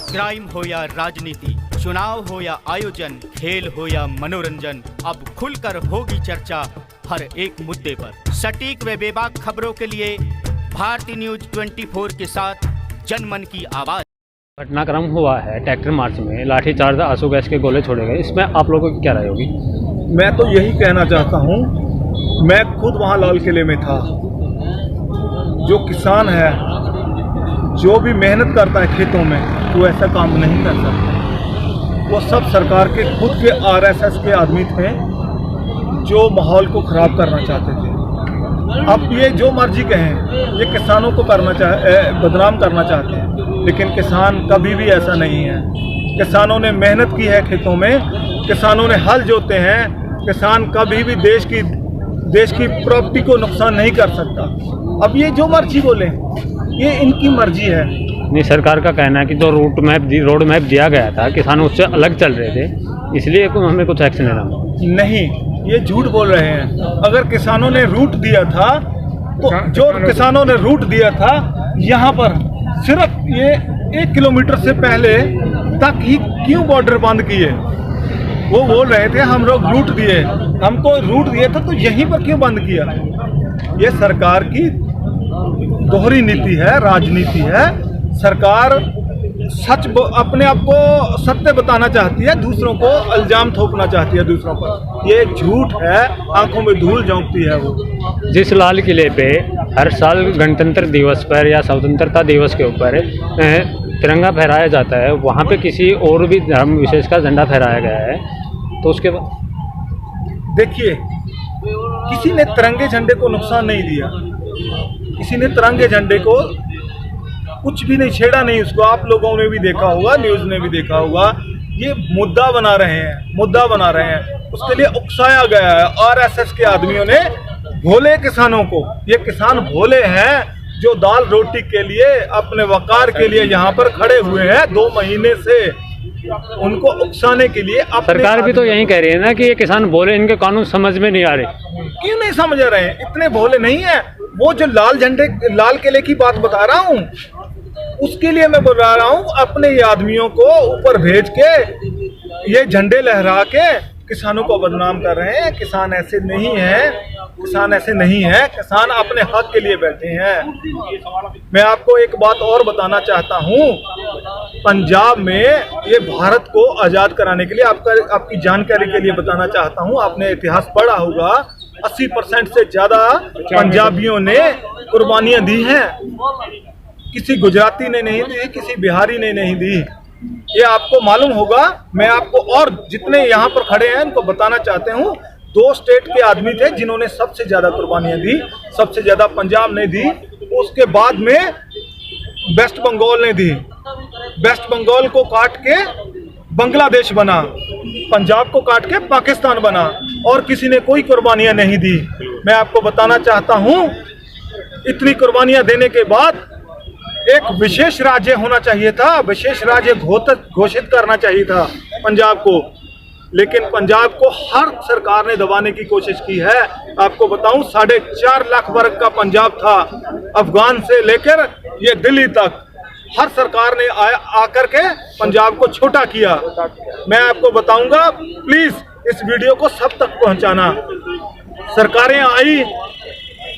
Crime हो या राजनीति, चुनाव हो या आयोजन, खेल हो या मनोरंजन, अब खुलकर होगी चर्चा हर एक मुद्दे पर। सटीक व बेबाक खबरों के लिए भारतीय न्यूज 24 के साथ जनमन की आवाज। घटनाक्रम हुआ है ट्रैक्टर मार्च में, लाठीचार्ज, आंसू गैस के गोले छोड़े गए, इसमें आप लोगों की क्या राय होगी? मैं तो यही कहना चाहता हूँ, मैं खुद वहाँ लाल किले में था। जो किसान है, जो भी मेहनत करता है खेतों में, वो ऐसा काम नहीं कर सकता। वो सब सरकार के खुद के आरएसएस के आदमी थे जो माहौल को ख़राब करना चाहते थे। अब ये जो मर्जी कहें, ये किसानों को बदनाम करना चाहते हैं, लेकिन किसान कभी भी ऐसा नहीं है। किसानों ने मेहनत की है खेतों में, किसानों ने हल जोते हैं। किसान कभी भी देश की प्रॉपर्टी को नुकसान नहीं कर सकता। अब ये जो मर्जी बोले, ये इनकी मर्जी है। नहीं, सरकार का कहना है कि जो रोड मैप दिया गया था, किसान उससे अलग चल रहे थे, इसलिए हमें कुछ एक्शन लेना। नहीं, ये झूठ बोल रहे हैं। अगर किसानों ने रूट दिया था, तो जो किसानों ने रूट दिया था, यहाँ पर सिर्फ ये 1 किलोमीटर से पहले तक ही क्यों बॉर्डर बंद किए? वो बोल रहे थे हम लोग रूट दिए, हमको रूट दिए था, तो यहीं पर क्यों बंद किया? ये सरकार की दोहरी नीति है, राजनीति है। सरकार अपने आप को सत्य बताना चाहती है, दूसरों को इल्जाम थोपना चाहती है दूसरों पर। ये झूठ है, आंखों में धूल झोंकती है वो। जिस लाल किले पे हर साल गणतंत्र दिवस पर या स्वतंत्रता दिवस के ऊपर तिरंगा फहराया जाता है, वहाँ पे किसी और भी धर्म विशेष का झंडा फहराया गया है, तो उसके बाद देखिए, किसी ने तिरंगे झंडे को नुकसान नहीं दिया, किसी ने तिरंगे झंडे को कुछ भी नहीं छेड़ा, नहीं उसको। आप लोगों ने भी देखा होगा, न्यूज़ ने भी देखा होगा। ये मुद्दा बना रहे हैं, उसके लिए उकसाया गया है आरएसएस के आदमियों ने भोले किसानों को। ये किसान भोले हैं जो दाल रोटी के लिए, अपने वकार के लिए यहाँ पर खड़े हुए हैं 2 महीने से। उनको उकसाने के लिए सरकार भी तो यही कह रही है ना कि ये किसान भोले, इनके कानून समझ में नहीं आ रहे। क्यों नहीं समझ रहे हैं? इतने भोले नहीं है। वो जो लाल किले की बात बता रहा हूँ, उसके लिए मैं बोल रहा हूँ, अपने ये आदमियों को ऊपर भेज के ये झंडे लहरा के किसानों को बदनाम कर रहे हैं। किसान ऐसे नहीं है, किसान अपने हक के लिए बैठे हैं। मैं आपको एक बात और बताना चाहता हूँ, पंजाब में ये भारत को आज़ाद कराने के लिए, आपकी जानकारी के लिए बताना चाहता हूँ, आपने इतिहास पढ़ा होगा, 80% से ज़्यादा पंजाबियों ने कुर्बानियाँ दी हैं। किसी गुजराती ने नहीं दी, किसी बिहारी ने नहीं दी। ये आपको मालूम होगा। मैं आपको और जितने यहाँ पर खड़े हैं उनको बताना चाहते हूँ, 2 स्टेट के आदमी थे जिन्होंने सबसे ज़्यादा कुर्बानियाँ दी। सबसे ज़्यादा पंजाब ने दी, उसके बाद में वेस्ट बंगाल ने दी। वेस्ट बंगाल को काट के बांग्लादेश बना, पंजाब को काट के पाकिस्तान बना, और किसी ने कोई कुर्बानियाँ नहीं दी। मैं आपको बताना चाहता हूँ, इतनी कुर्बानियाँ देने के बाद एक विशेष राज्य होना चाहिए था, विशेष राज्य घोषित करना चाहिए था पंजाब को, लेकिन पंजाब को हर सरकार ने दबाने की कोशिश की है। आपको बताऊं, 4.5 लाख वर्ग का पंजाब था, अफगान से लेकर ये दिल्ली तक। हर सरकार ने आकर के पंजाब को छोटा किया। मैं आपको बताऊंगा, प्लीज इस वीडियो को सब तक पहुंचाना। सरकारें आई,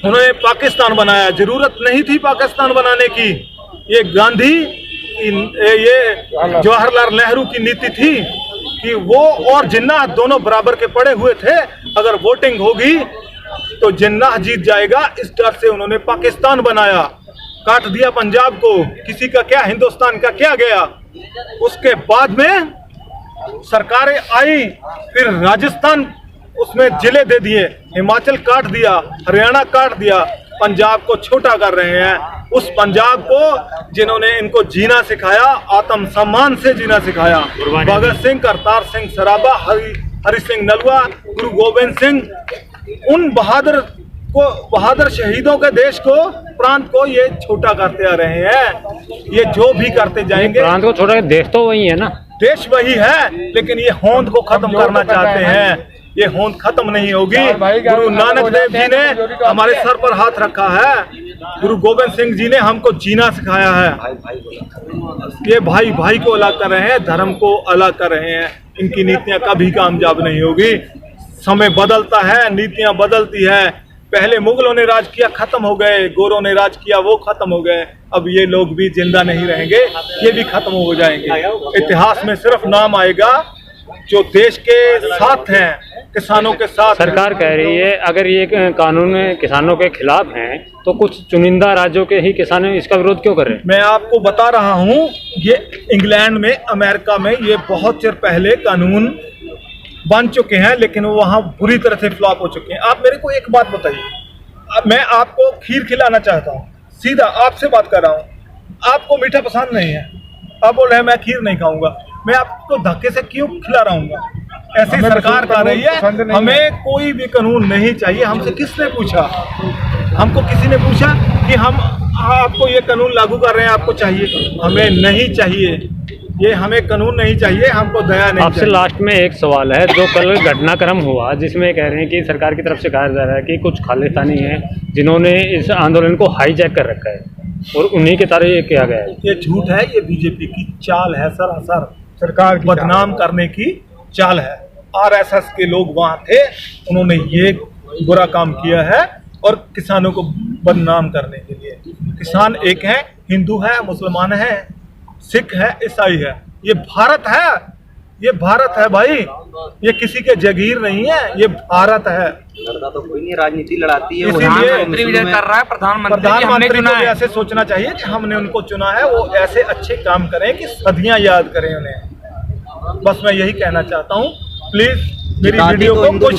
उन्होंने पाकिस्तान बनाया, जरूरत नहीं थी पाकिस्तान बनाने की। ये गांधी, ये जवाहरलाल नेहरू की नीति थी कि वो और जिन्नाह दोनों बराबर के पड़े हुए थे। अगर वोटिंग होगी तो जिन्नाह जीत जाएगा, इस डर से उन्होंने पाकिस्तान बनाया, काट दिया पंजाब को। किसी का क्या, हिंदुस्तान का क्या गया? उसके बाद में सरकारें आई, फिर राजस्थान उसमें जिले दे दिए, हिमाचल काट दिया, हरियाणा काट दिया, पंजाब को छोटा कर रहे हैं। उस पंजाब को जिन्होंने इनको जीना सिखाया, आत्म सम्मान से जीना सिखाया, भगत सिंह, करतार सिंह सराभा, हरि सिंह नलवा, गुरु गोविंद सिंह, उन बहादुर शहीदों के देश को, प्रांत को ये छोटा करते आ रहे हैं। ये जो भी करते जाएंगे, प्रांत को छोटा, देश तो वही है ना, देश वही है, लेकिन ये होंद को खत्म करना चाहते हैं। ये होंद खत्म नहीं होगी। गुरु नानक देव जी ने हमारे सर पर हाथ रखा है, गुरु गोविंद सिंह जी ने हमको जीना सिखाया है। ये भाई भाई को अलग कर रहे हैं, धर्म को अलग कर रहे हैं। इनकी नीतियां कभी कामयाब नहीं होगी। समय बदलता है, नीतियां बदलती है। पहले मुगलों ने राज किया, खत्म हो गए, गोरों ने राज किया, वो खत्म हो गए। अब ये लोग भी जिंदा नहीं रहेंगे, ये भी खत्म हो जाएंगे। इतिहास में सिर्फ नाम आएगा जो देश के साथ हैं, किसानों के साथ। सरकार कह रही है अगर ये कानून किसानों के खिलाफ हैं तो कुछ चुनिंदा राज्यों के ही किसान इसका विरोध क्यों कर रहे हैं? मैं आपको बता रहा हूँ, ये इंग्लैंड में, अमेरिका में ये बहुत चिर पहले कानून बन चुके हैं, लेकिन वो वहाँ बुरी तरह से फ्लॉप हो चुके हैं। आप मेरे को एक बात बताइए, अब मैं आपको खीर खिलाना चाहता हूँ, सीधा आपसे बात कर रहा हूँ, आपको मीठा पसंद नहीं है, आप बोल रहे हैं मैं खीर नहीं खाऊंगा, मैं आपको धक्के से क्यों खिला रहा हूँ? ऐसी सरकार कर रही है। हमें कोई भी कानून नहीं चाहिए। हमसे किसने पूछा? हमको किसी ने पूछा कि हम आपको ये कानून लागू कर रहे हैं, आपको चाहिए? हमें नहीं चाहिए, ये हमें कानून नहीं चाहिए, हमको दया नहीं। आपसे लास्ट में एक सवाल है, जो कल घटनाक्रम हुआ जिसमें कह रहे हैं कि सरकार की तरफ से कहा जा रहा है कि कुछ खालिस्तानी हैं जिन्होंने इस आंदोलन को हाईजैक कर रखा है और उन्हीं के तरह ये किया गया है। ये झूठ है, ये बीजेपी की चाल है, सरासर सरकार बदनाम करने की चाल है। आरएसएस के लोग वहाँ थे, उन्होंने ये बुरा काम किया है और किसानों को बदनाम करने के लिए। किसान एक है, हिंदू है, मुसलमान है, सिख है, ईसाई है। ये भारत है, ये भारत है भाई, ये किसी के जगीर नहीं है, ये भारत है। लड़ता तो कोई नहीं, राजनीति लड़ाती है। प्रधानमंत्री कर रहा है, प्रधानमंत्री को भी ऐसे सोचना चाहिए कि हमने उनको चुना है, वो ऐसे अच्छे काम करें कि सदियां याद करें उन्हें। बस मैं यही कहना चाहता हूँ। प्लीज मेरी वीडियो को कुछ